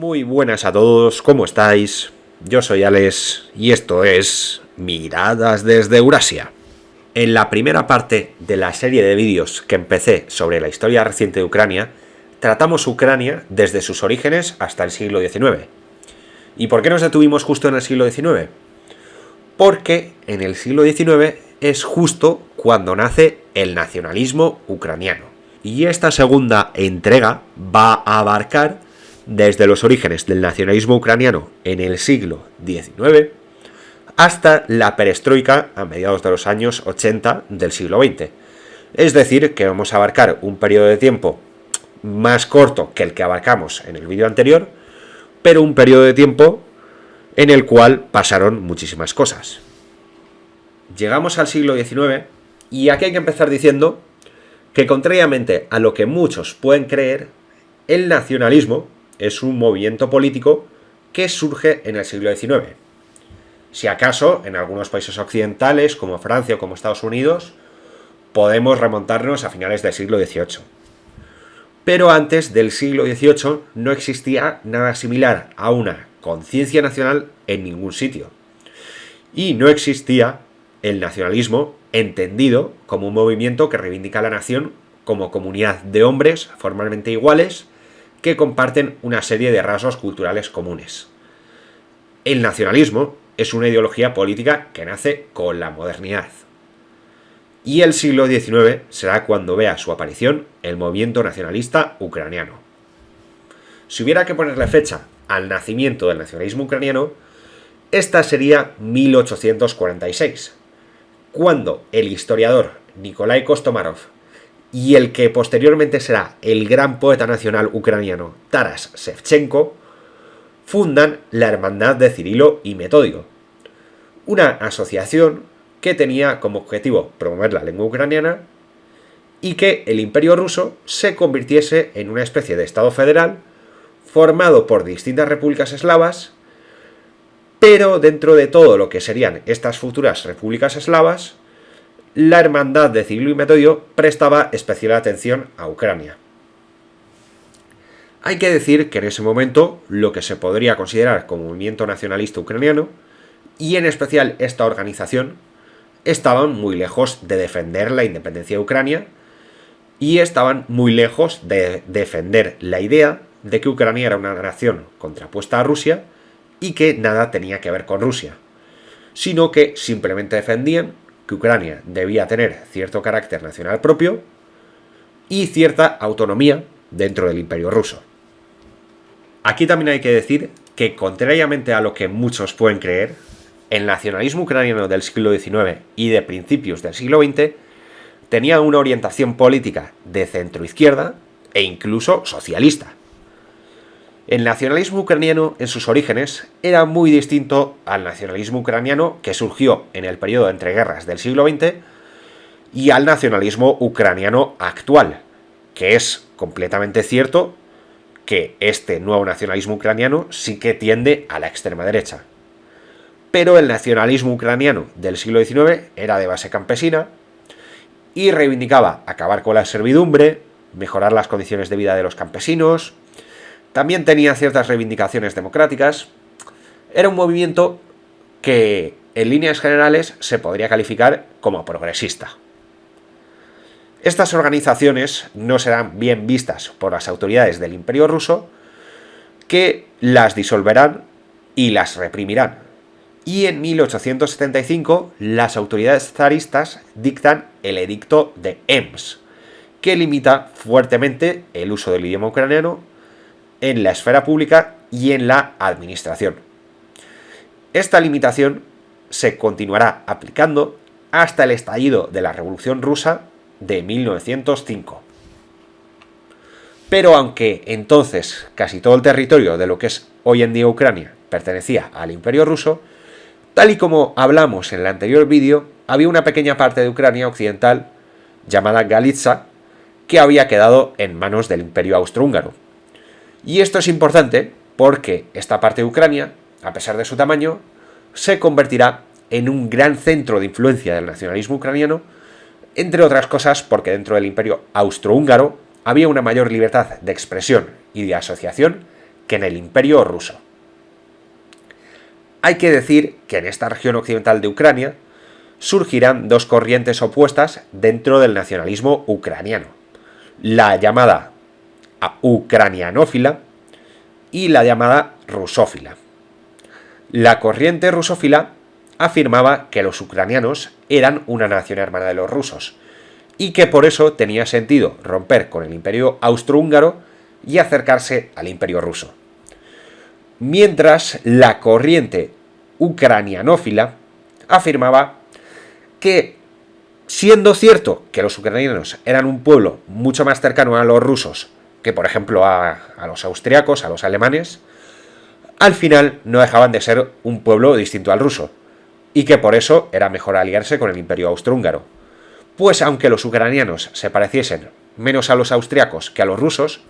Muy buenas a todos, ¿cómo estáis? Yo soy Alex y esto es Miradas desde Eurasia. En la primera parte de la serie de vídeos que empecé sobre la historia reciente de Ucrania, tratamos Ucrania desde sus orígenes hasta el siglo XIX. ¿Y por qué nos detuvimos justo en el siglo XIX? Porque en el siglo XIX es justo cuando nace el nacionalismo ucraniano. Y esta segunda entrega va a abarcar desde los orígenes del nacionalismo ucraniano en el siglo XIX hasta la perestroika a mediados de los años 80 del siglo XX. Es decir, que vamos a abarcar un periodo de tiempo más corto que el que abarcamos en el vídeo anterior, pero un periodo de tiempo en el cual pasaron muchísimas cosas. Llegamos al siglo XIX y aquí hay que empezar diciendo que, contrariamente a lo que muchos pueden creer, el nacionalismo es un movimiento político que surge en el siglo XIX. Si acaso, en algunos países occidentales, como Francia o como Estados Unidos, podemos remontarnos a finales del siglo XVIII. Pero antes del siglo XVIII no existía nada similar a una conciencia nacional en ningún sitio. Y no existía el nacionalismo entendido como un movimiento que reivindica a la nación como comunidad de hombres formalmente iguales que comparten una serie de rasgos culturales comunes. El nacionalismo es una ideología política que nace con la modernidad. Y el siglo XIX será cuando vea su aparición el movimiento nacionalista ucraniano. Si hubiera que ponerle fecha al nacimiento del nacionalismo ucraniano, esta sería 1846, cuando el historiador Nikolai Kostomarov y el que posteriormente será el gran poeta nacional ucraniano Taras Shevchenko fundan la Hermandad de Cirilo y Metodio, una asociación que tenía como objetivo promover la lengua ucraniana y que el Imperio ruso se convirtiese en una especie de Estado federal formado por distintas repúblicas eslavas, pero dentro de todo lo que serían estas futuras repúblicas eslavas, la Hermandad de Cirilo y Metodio prestaba especial atención a Ucrania. Hay que decir que en ese momento lo que se podría considerar como movimiento nacionalista ucraniano, y en especial esta organización, estaban muy lejos de defender la independencia de Ucrania y estaban muy lejos de defender la idea de que Ucrania era una nación contrapuesta a Rusia y que nada tenía que ver con Rusia, sino que simplemente defendían que Ucrania debía tener cierto carácter nacional propio y cierta autonomía dentro del Imperio ruso. Aquí también hay que decir que, contrariamente a lo que muchos pueden creer, el nacionalismo ucraniano del siglo XIX y de principios del siglo XX tenía una orientación política de centroizquierda e incluso socialista. El nacionalismo ucraniano en sus orígenes era muy distinto al nacionalismo ucraniano que surgió en el periodo de entreguerras del siglo XX y al nacionalismo ucraniano actual, que es completamente cierto que este nuevo nacionalismo ucraniano sí que tiende a la extrema derecha. Pero el nacionalismo ucraniano del siglo XIX era de base campesina y reivindicaba acabar con la servidumbre, mejorar las condiciones de vida de los campesinos. También tenía ciertas reivindicaciones democráticas. Era un movimiento que, en líneas generales, se podría calificar como progresista. Estas organizaciones no serán bien vistas por las autoridades del Imperio ruso, que las disolverán y las reprimirán. Y en 1875 las autoridades zaristas dictan el edicto de Ems, que limita fuertemente el uso del idioma ucraniano en la esfera pública y en la administración. Esta limitación se continuará aplicando hasta el estallido de la Revolución Rusa de 1905. Pero aunque entonces casi todo el territorio de lo que es hoy en día Ucrania pertenecía al Imperio ruso, tal y como hablamos en el anterior vídeo, había una pequeña parte de Ucrania occidental llamada Galitzia que había quedado en manos del Imperio austrohúngaro. Y esto es importante porque esta parte de Ucrania, a pesar de su tamaño, se convertirá en un gran centro de influencia del nacionalismo ucraniano, entre otras cosas porque dentro del Imperio austrohúngaro había una mayor libertad de expresión y de asociación que en el Imperio ruso. Hay que decir que en esta región occidental de Ucrania surgirán dos corrientes opuestas dentro del nacionalismo ucraniano, la llamada ucranianófila y la llamada rusófila. La corriente rusófila afirmaba que los ucranianos eran una nación hermana de los rusos y que por eso tenía sentido romper con el Imperio austrohúngaro y acercarse al Imperio ruso. Mientras la corriente ucranianófila afirmaba que, siendo cierto que los ucranianos eran un pueblo mucho más cercano a los rusos que, por ejemplo, a los austriacos, a los alemanes, al final no dejaban de ser un pueblo distinto al ruso, y que por eso era mejor aliarse con el Imperio austrohúngaro. Pues aunque los ucranianos se pareciesen menos a los austriacos que a los rusos,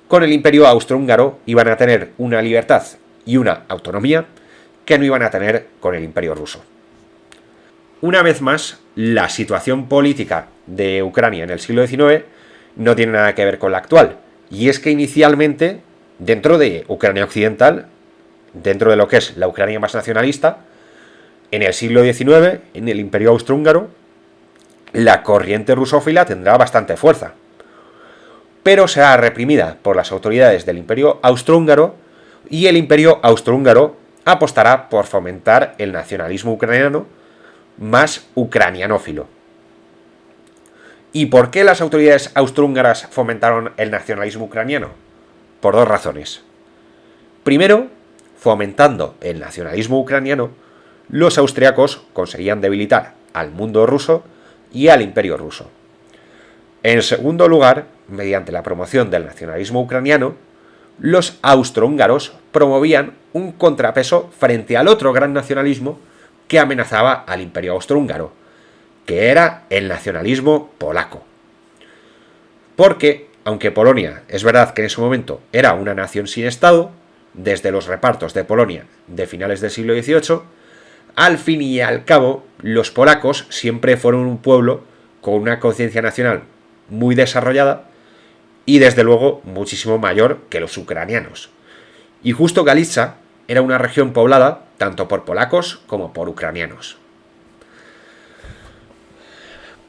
con el Imperio austrohúngaro iban a tener una libertad y una autonomía que no iban a tener con el Imperio ruso. Una vez más, la situación política de Ucrania en el siglo XIX no tiene nada que ver con la actual, y es que inicialmente, dentro de Ucrania occidental, dentro de lo que es la Ucrania más nacionalista, en el siglo XIX, en el Imperio austrohúngaro, la corriente rusófila tendrá bastante fuerza, pero será reprimida por las autoridades del Imperio austrohúngaro, y el Imperio austrohúngaro apostará por fomentar el nacionalismo ucraniano más ucranianófilo. ¿Y por qué las autoridades austrohúngaras fomentaron el nacionalismo ucraniano? Por dos razones. Primero, fomentando el nacionalismo ucraniano, los austriacos conseguían debilitar al mundo ruso y al Imperio ruso. En segundo lugar, mediante la promoción del nacionalismo ucraniano, los austrohúngaros promovían un contrapeso frente al otro gran nacionalismo que amenazaba al Imperio austrohúngaro, que era el nacionalismo polaco. Porque, aunque Polonia es verdad que en ese momento era una nación sin Estado, desde los repartos de Polonia de finales del siglo XVIII, al fin y al cabo, los polacos siempre fueron un pueblo con una conciencia nacional muy desarrollada y desde luego muchísimo mayor que los ucranianos. Y justo Galicia era una región poblada tanto por polacos como por ucranianos.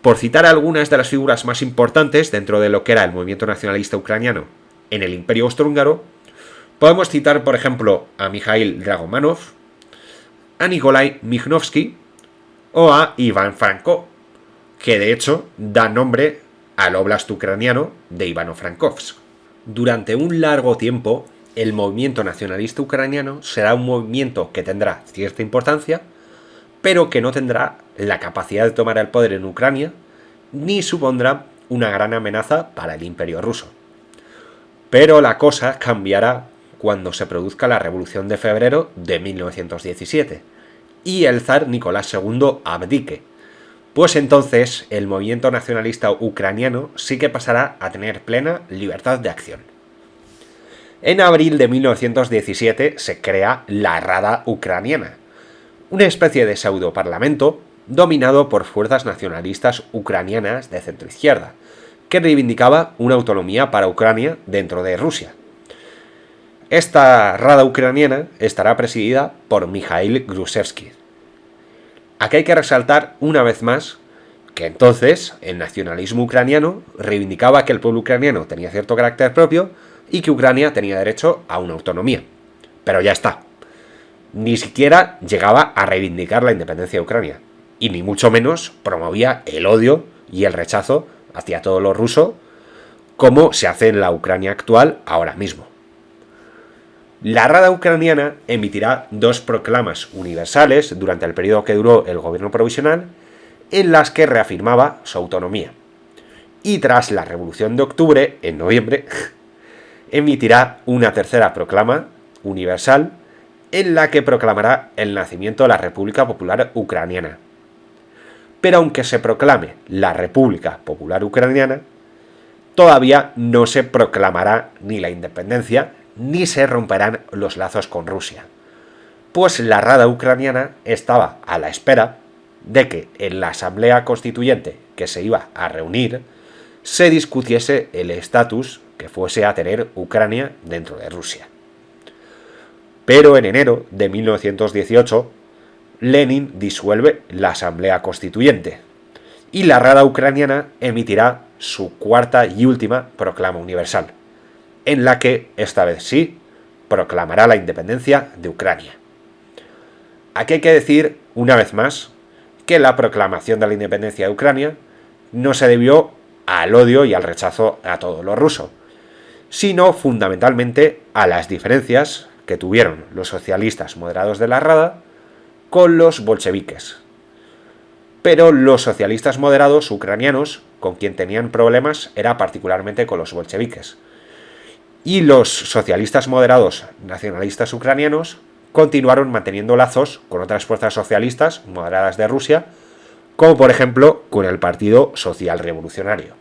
Por citar algunas de las figuras más importantes dentro de lo que era el movimiento nacionalista ucraniano en el Imperio austrohúngaro, podemos citar, por ejemplo, a Mikhail Dragomanov, a Nikolai Mikhnovsky o a Iván Franko, que de hecho da nombre al oblast ucraniano de Ivano-Frankovsk. Durante un largo tiempo, el movimiento nacionalista ucraniano será un movimiento que tendrá cierta importancia, pero que no tendrá la capacidad de tomar el poder en Ucrania, ni supondrá una gran amenaza para el Imperio ruso. Pero la cosa cambiará cuando se produzca la Revolución de Febrero de 1917 y el zar Nicolás II abdique, pues entonces el movimiento nacionalista ucraniano sí que pasará a tener plena libertad de acción. En abril de 1917 se crea la Rada Ucraniana, una especie de pseudo-parlamento dominado por fuerzas nacionalistas ucranianas de centroizquierda, que reivindicaba una autonomía para Ucrania dentro de Rusia. Esta Rada Ucraniana estará presidida por Mikhail Grushevsky. Aquí hay que resaltar una vez más que entonces el nacionalismo ucraniano reivindicaba que el pueblo ucraniano tenía cierto carácter propio y que Ucrania tenía derecho a una autonomía. Pero ya está. Ni siquiera llegaba a reivindicar la independencia de Ucrania, y ni mucho menos promovía el odio y el rechazo hacia todo lo ruso, como se hace en la Ucrania actual ahora mismo. La Rada Ucraniana emitirá dos proclamas universales durante el periodo que duró el gobierno provisional, en las que reafirmaba su autonomía. Y tras la Revolución de Octubre, en noviembre, emitirá una tercera proclama universal en la que proclamará el nacimiento de la República Popular Ucraniana. Pero aunque se proclame la República Popular Ucraniana, todavía no se proclamará ni la independencia ni se romperán los lazos con Rusia, pues la Rada Ucraniana estaba a la espera de que en la Asamblea Constituyente que se iba a reunir se discutiese el estatus que fuese a tener Ucrania dentro de Rusia. Pero en enero de 1918, Lenin disuelve la Asamblea Constituyente y la Rada Ucraniana emitirá su cuarta y última proclama universal, en la que, esta vez sí, proclamará la independencia de Ucrania. Aquí hay que decir, una vez más, que la proclamación de la independencia de Ucrania no se debió al odio y al rechazo a todo lo ruso, sino fundamentalmente a las diferencias que tuvieron los socialistas moderados de la Rada con los bolcheviques. Pero los socialistas moderados ucranianos, con quien tenían problemas, era particularmente con los bolcheviques. Y los socialistas moderados nacionalistas ucranianos continuaron manteniendo lazos con otras fuerzas socialistas moderadas de Rusia, como por ejemplo con el Partido Social Revolucionario.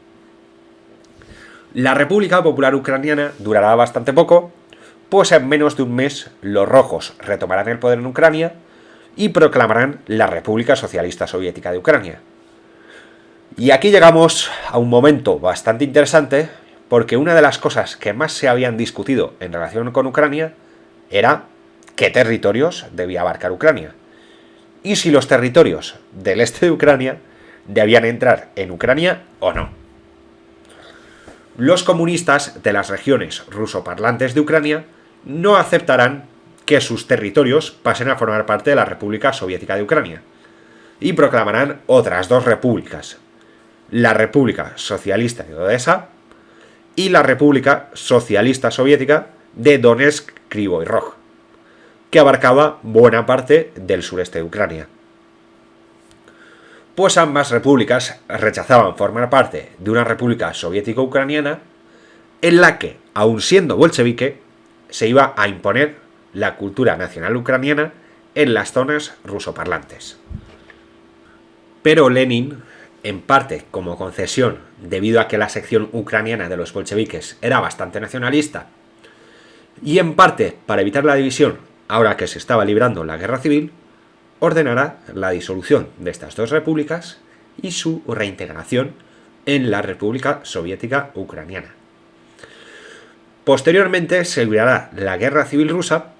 La República Popular Ucraniana durará bastante poco, pues en menos de un mes los rojos retomarán el poder en Ucrania y proclamarán la República Socialista Soviética de Ucrania. Y aquí llegamos a un momento bastante interesante, porque una de las cosas que más se habían discutido en relación con Ucrania era qué territorios debía abarcar Ucrania, y si los territorios del este de Ucrania debían entrar en Ucrania o no. Los comunistas de las regiones rusoparlantes de Ucrania no aceptarán que sus territorios pasen a formar parte de la República Soviética de Ucrania, y proclamarán otras dos repúblicas, la República Socialista de Odesa y la República Socialista Soviética de Donetsk-Kryvyi Rog, que abarcaba buena parte del sureste de Ucrania. Pues ambas repúblicas rechazaban formar parte de una república soviética ucraniana en la que, aun siendo bolchevique, se iba a imponer la cultura nacional ucraniana en las zonas rusoparlantes. Pero Lenin, en parte como concesión debido a que la sección ucraniana de los bolcheviques era bastante nacionalista, y en parte para evitar la división ahora que se estaba librando la guerra civil, ordenará la disolución de estas dos repúblicas y su reintegración en la República Soviética Ucraniana. Posteriormente se librará la guerra civil rusa,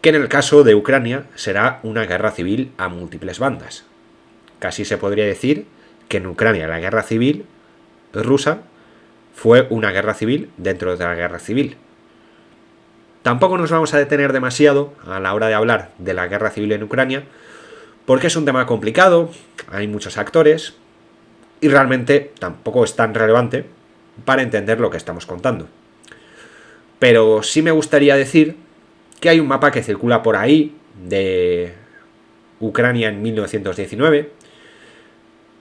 que en el caso de Ucrania será una guerra civil a múltiples bandas. Casi se podría decir que en Ucrania la guerra civil rusa fue una guerra civil dentro de la guerra civil. Tampoco nos vamos a detener demasiado a la hora de hablar de la guerra civil en Ucrania, porque es un tema complicado, hay muchos actores, y realmente tampoco es tan relevante para entender lo que estamos contando. Pero sí me gustaría decir que hay un mapa que circula por ahí de Ucrania en 1919,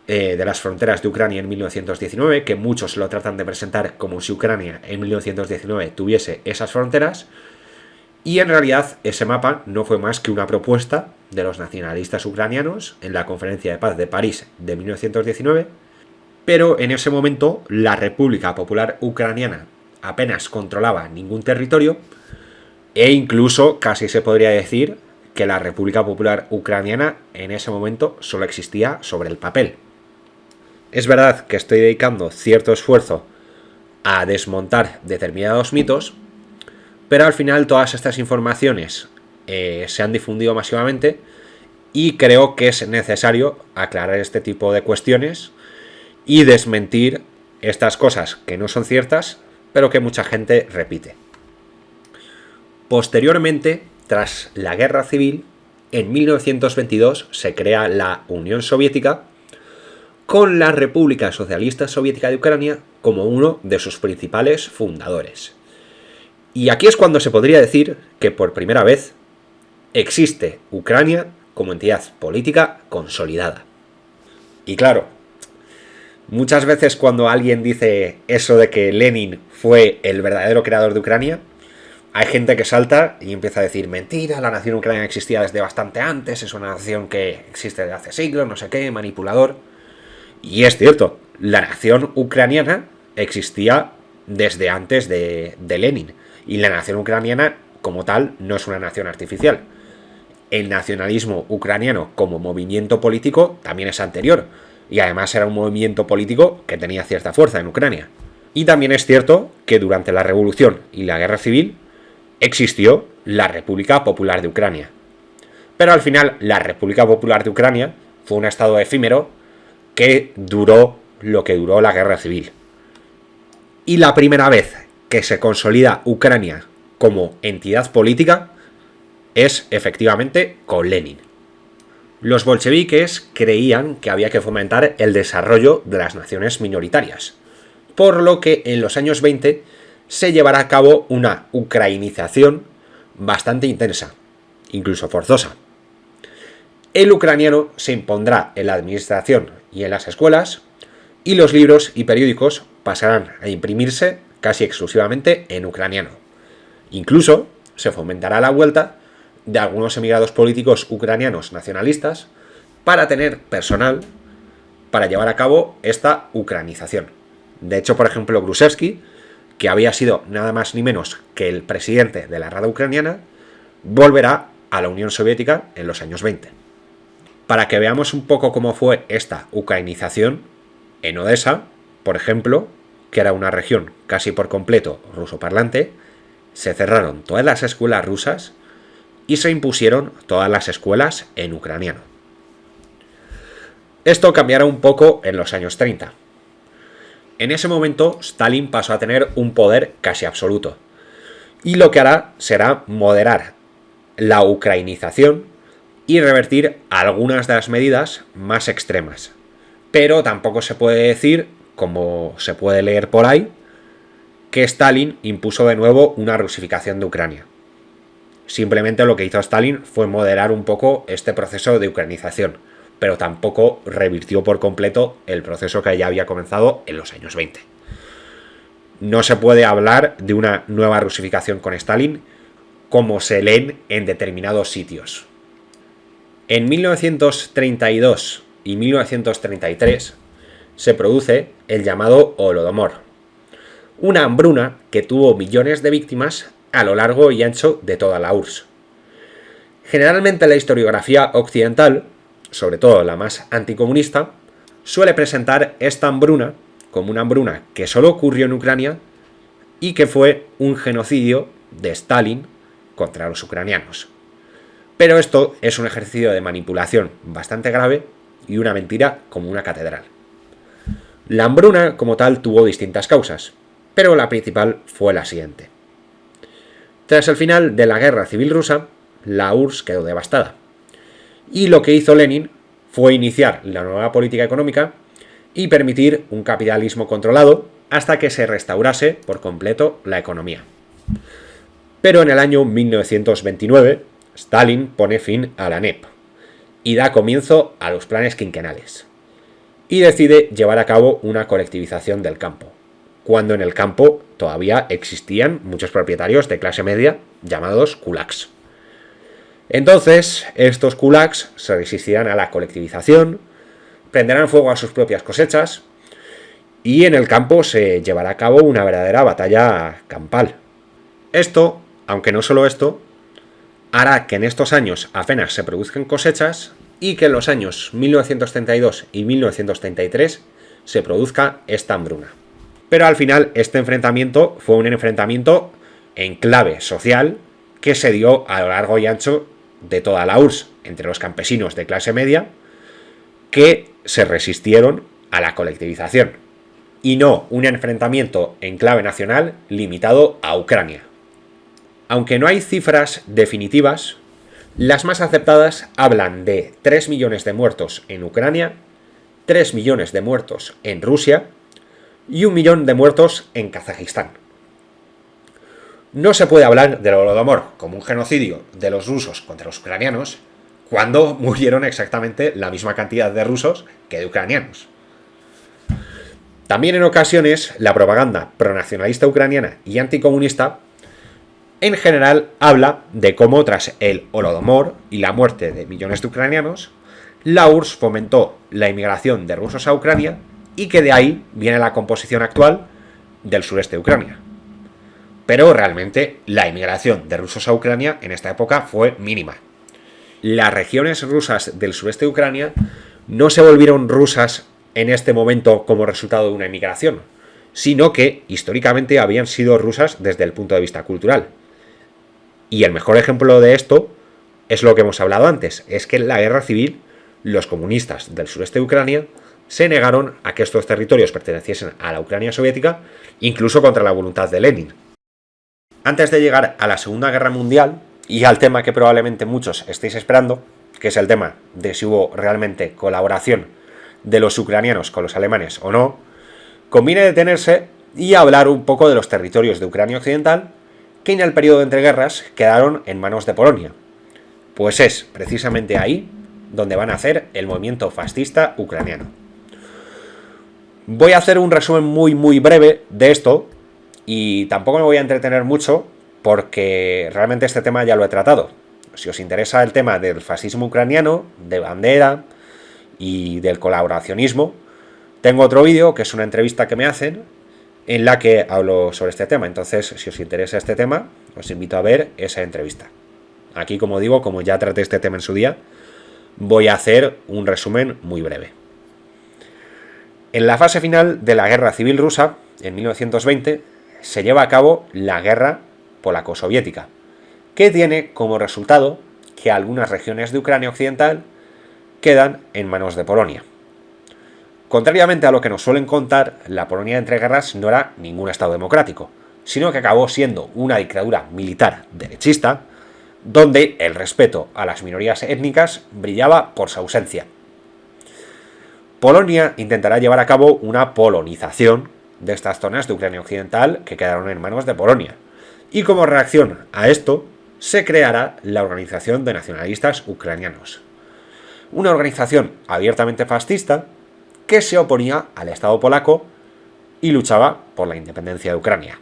de las fronteras de Ucrania en 1919, que muchos lo tratan de presentar como si Ucrania en 1919 tuviese esas fronteras, y en realidad ese mapa no fue más que una propuesta de los nacionalistas ucranianos en la Conferencia de Paz de París de 1919, pero en ese momento la República Popular Ucraniana apenas controlaba ningún territorio, e incluso casi se podría decir que la República Popular Ucraniana en ese momento solo existía sobre el papel. Es verdad que estoy dedicando cierto esfuerzo a desmontar determinados mitos, pero al final todas estas informaciones se han difundido masivamente y creo que es necesario aclarar este tipo de cuestiones y desmentir estas cosas que no son ciertas, pero que mucha gente repite. Posteriormente, tras la Guerra Civil, en 1922 se crea la Unión Soviética con la República Socialista Soviética de Ucrania como uno de sus principales fundadores. Y aquí es cuando se podría decir que por primera vez existe Ucrania como entidad política consolidada. Y claro, muchas veces cuando alguien dice eso de que Lenin fue el verdadero creador de Ucrania, hay gente que salta y empieza a decir mentira, la nación ucraniana existía desde bastante antes, es una nación que existe desde hace siglos, no sé qué, manipulador. Y es cierto, la nación ucraniana existía desde antes de Lenin. Y la nación ucraniana, como tal, no es una nación artificial. El nacionalismo ucraniano como movimiento político también es anterior. Y además era un movimiento político que tenía cierta fuerza en Ucrania. Y también es cierto que durante la Revolución y la Guerra Civil existió la República Popular de Ucrania. Pero al final la República Popular de Ucrania fue un estado efímero que duró lo que duró la guerra civil. Y la primera vez que se consolida Ucrania como entidad política es efectivamente con Lenin. Los bolcheviques creían que había que fomentar el desarrollo de las naciones minoritarias, por lo que en los años 20 se llevará a cabo una ucrainización bastante intensa, incluso forzosa. El ucraniano se impondrá en la administración y en las escuelas, y los libros y periódicos pasarán a imprimirse casi exclusivamente en ucraniano. Incluso se fomentará la vuelta de algunos emigrados políticos ucranianos nacionalistas para tener personal para llevar a cabo esta ucranización. De hecho, por ejemplo, Grushevsky, que había sido nada más ni menos que el presidente de la Rada Ucraniana, volverá a la Unión Soviética en los años 20. Para que veamos un poco cómo fue esta ucranización, en Odessa, por ejemplo, que era una región casi por completo rusoparlante, se cerraron todas las escuelas rusas y se impusieron todas las escuelas en ucraniano. Esto cambiará un poco en los años 30. En ese momento, Stalin pasó a tener un poder casi absoluto, y lo que hará será moderar la ucrainización y revertir algunas de las medidas más extremas. Pero tampoco se puede decir, como se puede leer por ahí, que Stalin impuso de nuevo una rusificación de Ucrania. Simplemente lo que hizo Stalin fue moderar un poco este proceso de ucranización, pero tampoco revirtió por completo el proceso que ya había comenzado en los años 20. No se puede hablar de una nueva rusificación con Stalin como se leen en determinados sitios. En 1932 y 1933 se produce el llamado Holodomor, una hambruna que tuvo millones de víctimas a lo largo y ancho de toda la URSS. Generalmente la historiografía occidental, sobre todo la más anticomunista, suele presentar esta hambruna como una hambruna que solo ocurrió en Ucrania y que fue un genocidio de Stalin contra los ucranianos. Pero esto es un ejercicio de manipulación bastante grave y una mentira como una catedral. La hambruna como tal tuvo distintas causas, pero la principal fue la siguiente. Tras el final de la guerra civil rusa, la URSS quedó devastada. Y lo que hizo Lenin fue iniciar la nueva política económica y permitir un capitalismo controlado hasta que se restaurase por completo la economía. Pero en el año 1929, Stalin pone fin a la NEP y da comienzo a los planes quinquenales. Y decide llevar a cabo una colectivización del campo, cuando en el campo todavía existían muchos propietarios de clase media llamados kulaks. Entonces, estos kulaks se resistirán a la colectivización, prenderán fuego a sus propias cosechas y en el campo se llevará a cabo una verdadera batalla campal. Esto, aunque no solo esto, hará que en estos años apenas se produzcan cosechas y que en los años 1932 y 1933 se produzca esta hambruna. Pero al final este enfrentamiento fue un enfrentamiento en clave social que se dio a lo largo y ancho de toda la URSS, entre los campesinos de clase media que se resistieron a la colectivización, y no un enfrentamiento en clave nacional limitado a Ucrania. Aunque no hay cifras definitivas, las más aceptadas hablan de 3 millones de muertos en Ucrania, 3 millones de muertos en Rusia y 1 millón de muertos en Kazajistán. No se puede hablar del Holodomor como un genocidio de los rusos contra los ucranianos cuando murieron exactamente la misma cantidad de rusos que de ucranianos. También en ocasiones la propaganda pronacionalista ucraniana y anticomunista en general habla de cómo tras el Holodomor y la muerte de millones de ucranianos, la URSS fomentó la inmigración de rusos a Ucrania y que de ahí viene la composición actual del sureste de Ucrania. Pero realmente la inmigración de rusos a Ucrania en esta época fue mínima. Las regiones rusas del sureste de Ucrania no se volvieron rusas en este momento como resultado de una inmigración, sino que históricamente habían sido rusas desde el punto de vista cultural. Y el mejor ejemplo de esto es lo que hemos hablado antes, es que en la guerra civil los comunistas del sureste de Ucrania se negaron a que estos territorios perteneciesen a la Ucrania soviética, incluso contra la voluntad de Lenin. Antes de llegar a la Segunda Guerra Mundial, y al tema que probablemente muchos estéis esperando, que es el tema de si hubo realmente colaboración de los ucranianos con los alemanes o no, conviene detenerse y hablar un poco de los territorios de Ucrania Occidental que en el periodo de entreguerras quedaron en manos de Polonia. Pues es precisamente ahí donde van a hacer el movimiento fascista ucraniano. Voy a hacer un resumen muy breve de esto y tampoco me voy a entretener mucho porque realmente este tema ya lo he tratado. Si os interesa el tema del fascismo ucraniano, de Bandera y del colaboracionismo, tengo otro vídeo que es una entrevista que me hacen en la que hablo sobre este tema. Entonces, si os interesa este tema, os invito a ver esa entrevista. Aquí, como digo, como ya traté este tema en su día, voy a hacer un resumen muy breve. En la fase final de la Guerra Civil Rusa, en 1920, se lleva a cabo la Guerra Polaco-Soviética, que tiene como resultado que algunas regiones de Ucrania Occidental quedan en manos de Polonia. Contrariamente a lo que nos suelen contar, la Polonia de entreguerras no era ningún estado democrático, sino que acabó siendo una dictadura militar derechista, donde el respeto a las minorías étnicas brillaba por su ausencia. Polonia intentará llevar a cabo una polonización de estas zonas de Ucrania Occidental que quedaron en manos de Polonia, y como reacción a esto se creará la Organización de Nacionalistas Ucranianos, una organización abiertamente fascista que se oponía al Estado polaco y luchaba por la independencia de Ucrania.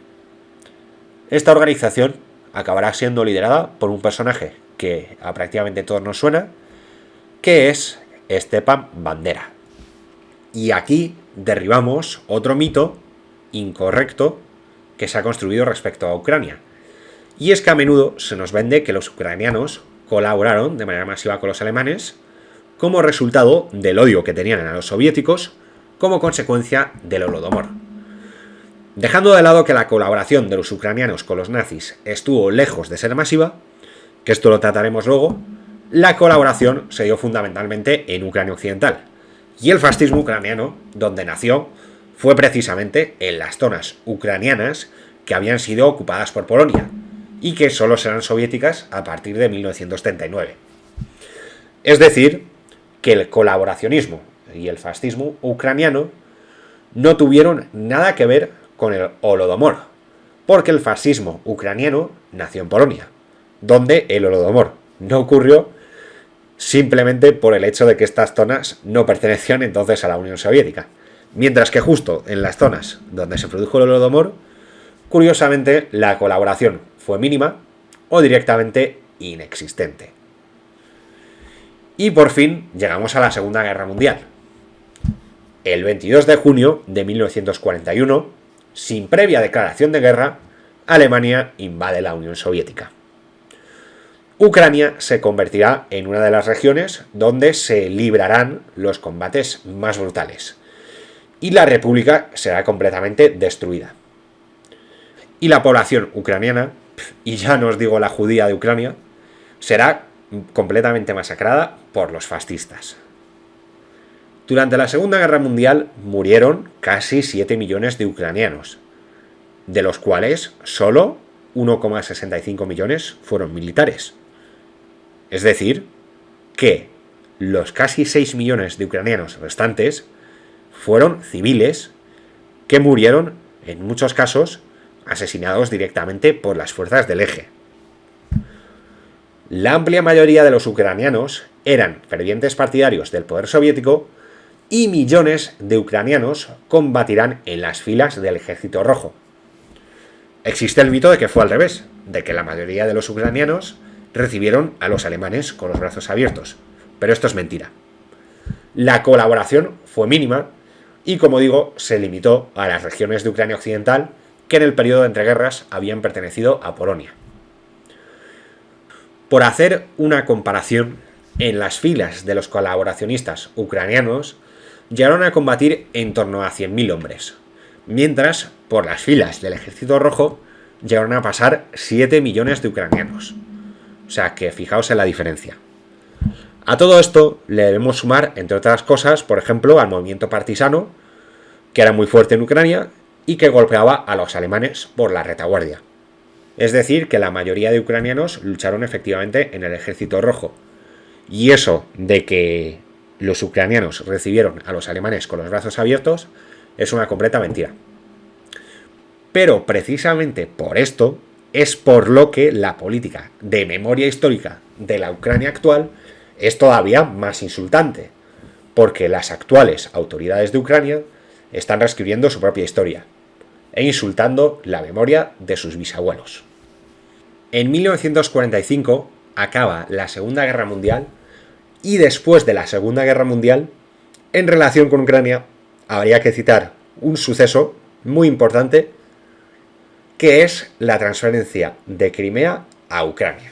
Esta organización acabará siendo liderada por un personaje que a prácticamente todos nos suena, que es Stepan Bandera. Y aquí derribamos otro mito incorrecto que se ha construido respecto a Ucrania. Y es que a menudo se nos vende que los ucranianos colaboraron de manera masiva con los alemanes como resultado del odio que tenían a los soviéticos como consecuencia del Holodomor. Dejando de lado que la colaboración de los ucranianos con los nazis estuvo lejos de ser masiva, que esto lo trataremos luego, la colaboración se dio fundamentalmente en Ucrania Occidental. Y el fascismo ucraniano, donde nació, fue precisamente en las zonas ucranianas que habían sido ocupadas por Polonia y que solo serán soviéticas a partir de 1939. Es decir, que el colaboracionismo y el fascismo ucraniano no tuvieron nada que ver con el Holodomor, porque el fascismo ucraniano nació en Polonia, donde el Holodomor no ocurrió simplemente por el hecho de que estas zonas no pertenecían entonces a la Unión Soviética, mientras que justo en las zonas donde se produjo el Holodomor, curiosamente la colaboración fue mínima o directamente inexistente. Y por fin llegamos a la Segunda Guerra Mundial. El 22 de junio de 1941, sin previa declaración de guerra, Alemania invade la Unión Soviética. Ucrania se convertirá en una de las regiones donde se librarán los combates más brutales, y la república será completamente destruida. Y la población ucraniana, y ya no os digo la judía de Ucrania, será completamente masacrada por los fascistas. Durante la Segunda Guerra Mundial murieron casi 7 millones de ucranianos, de los cuales solo 1,65 millones fueron militares. Es decir, que los casi 6 millones de ucranianos restantes fueron civiles que murieron, en muchos casos, asesinados directamente por las fuerzas del eje. La amplia mayoría de los ucranianos eran fervientes partidarios del poder soviético y millones de ucranianos combatirán en las filas del Ejército Rojo. Existe el mito de que fue al revés, de que la mayoría de los ucranianos recibieron a los alemanes con los brazos abiertos, pero esto es mentira. La colaboración fue mínima y, como digo, se limitó a las regiones de Ucrania Occidental que en el periodo de entreguerras habían pertenecido a Polonia. Por hacer una comparación, en las filas de los colaboracionistas ucranianos llegaron a combatir en torno a 100.000 hombres, mientras por las filas del Ejército Rojo llegaron a pasar 7 millones de ucranianos. O sea que fijaos en la diferencia. A todo esto le debemos sumar, entre otras cosas, por ejemplo, al movimiento partisano, que era muy fuerte en Ucrania y que golpeaba a los alemanes por la retaguardia. Es decir, que la mayoría de ucranianos lucharon efectivamente en el Ejército Rojo. Y eso de que los ucranianos recibieron a los alemanes con los brazos abiertos es una completa mentira. Pero precisamente por esto es por lo que la política de memoria histórica de la Ucrania actual es todavía más insultante, porque las actuales autoridades de Ucrania están reescribiendo su propia historia e insultando la memoria de sus bisabuelos. En 1945 acaba la Segunda Guerra Mundial y después de la Segunda Guerra Mundial, en relación con Ucrania, habría que citar un suceso muy importante que es la transferencia de Crimea a Ucrania.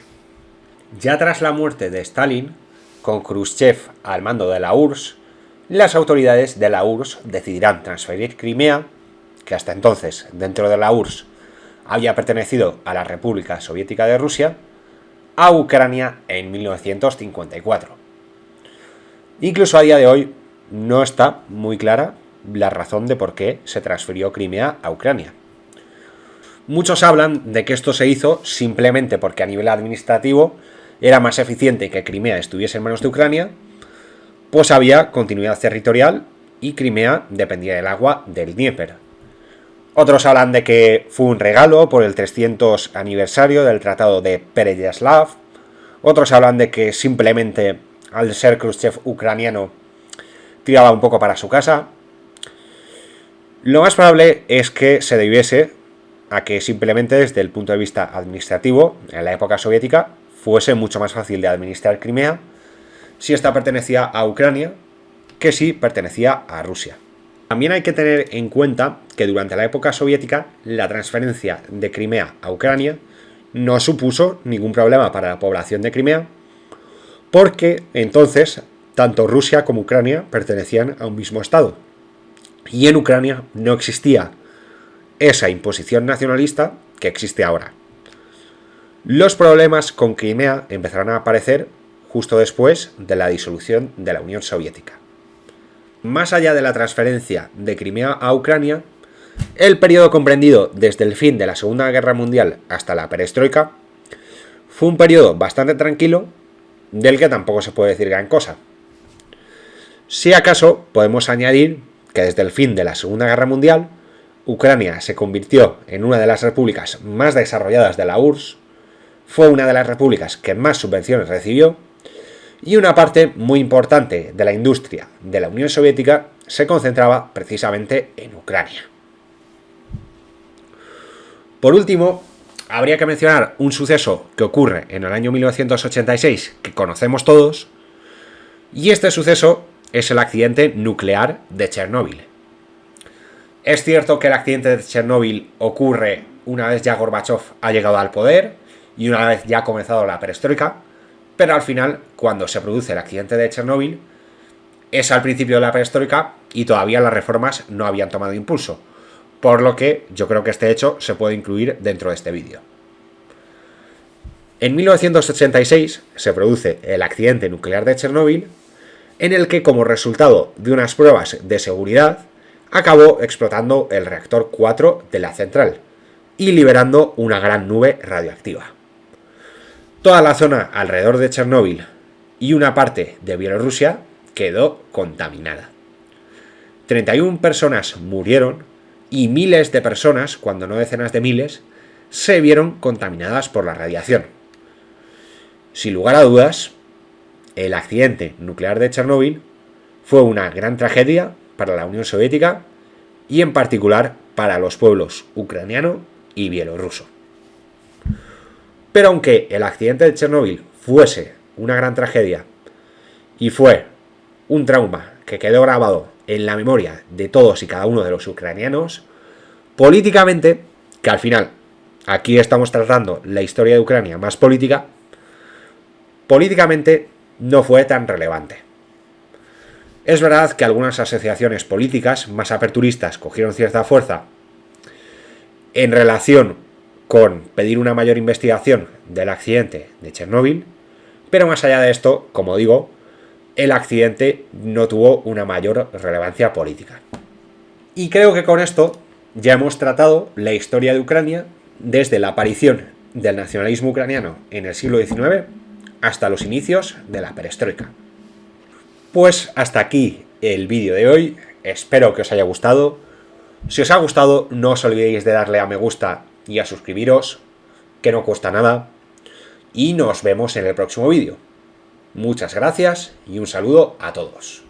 Ya tras la muerte de Stalin, con Khrushchev al mando de la URSS, las autoridades de la URSS decidirán transferir Crimea, que hasta entonces dentro de la URSS había pertenecido a la República Soviética de Rusia, a Ucrania en 1954. Incluso a día de hoy no está muy clara la razón de por qué se transfirió Crimea a Ucrania. Muchos hablan de que esto se hizo simplemente porque a nivel administrativo era más eficiente que Crimea estuviese en manos de Ucrania, pues había continuidad territorial y Crimea dependía del agua del Dnieper. Otros hablan de que fue un regalo por el 300 aniversario del Tratado de Pereyaslav. Otros hablan de que simplemente, al ser Khrushchev ucraniano, tiraba un poco para su casa. Lo más probable es que se debiese a que simplemente desde el punto de vista administrativo, en la época soviética, fuese mucho más fácil de administrar Crimea si esta pertenecía a Ucrania que si pertenecía a Rusia. También hay que tener en cuenta que durante la época soviética la transferencia de Crimea a Ucrania no supuso ningún problema para la población de Crimea, porque entonces tanto Rusia como Ucrania pertenecían a un mismo estado. Y en Ucrania no existía esa imposición nacionalista que existe ahora. Los problemas con Crimea empezaron a aparecer justo después de la disolución de la Unión Soviética. Más allá de la transferencia de Crimea a Ucrania, el periodo comprendido desde el fin de la Segunda Guerra Mundial hasta la perestroika fue un periodo bastante tranquilo, del que tampoco se puede decir gran cosa. Si acaso podemos añadir que desde el fin de la Segunda Guerra Mundial, Ucrania se convirtió en una de las repúblicas más desarrolladas de la URSS, fue una de las repúblicas que más subvenciones recibió, y una parte muy importante de la industria de la Unión Soviética se concentraba precisamente en Ucrania. Por último, habría que mencionar un suceso que ocurre en el año 1986 que conocemos todos, y este suceso es el accidente nuclear de Chernóbil. Es cierto que el accidente de Chernóbil ocurre una vez ya Gorbachov ha llegado al poder y una vez ya ha comenzado la perestroika, pero al final, cuando se produce el accidente de Chernóbil, es al principio de la perestroika y todavía las reformas no habían tomado impulso, por lo que yo creo que este hecho se puede incluir dentro de este vídeo. En 1986 se produce el accidente nuclear de Chernóbil, en el que como resultado de unas pruebas de seguridad acabó explotando el reactor 4 de la central y liberando una gran nube radioactiva. Toda la zona alrededor de Chernóbil y una parte de Bielorrusia quedó contaminada. 31 personas murieron y miles de personas, cuando no decenas de miles, se vieron contaminadas por la radiación. Sin lugar a dudas, el accidente nuclear de Chernóbil fue una gran tragedia para la Unión Soviética y en particular para los pueblos ucraniano y bielorruso. Pero aunque el accidente de Chernóbil fuese una gran tragedia y fue un trauma que quedó grabado en la memoria de todos y cada uno de los ucranianos, políticamente, que al final aquí estamos tratando la historia de Ucrania más política, políticamente no fue tan relevante. Es verdad que algunas asociaciones políticas más aperturistas cogieron cierta fuerza en relación con pedir una mayor investigación del accidente de Chernóbil, pero más allá de esto, como digo, el accidente no tuvo una mayor relevancia política. Y creo que con esto ya hemos tratado la historia de Ucrania desde la aparición del nacionalismo ucraniano en el siglo XIX hasta los inicios de la perestroika. Pues hasta aquí el vídeo de hoy, espero que os haya gustado. Si os ha gustado, no os olvidéis de darle a me gusta y a suscribiros, que no cuesta nada, y nos vemos en el próximo vídeo. Muchas gracias y un saludo a todos.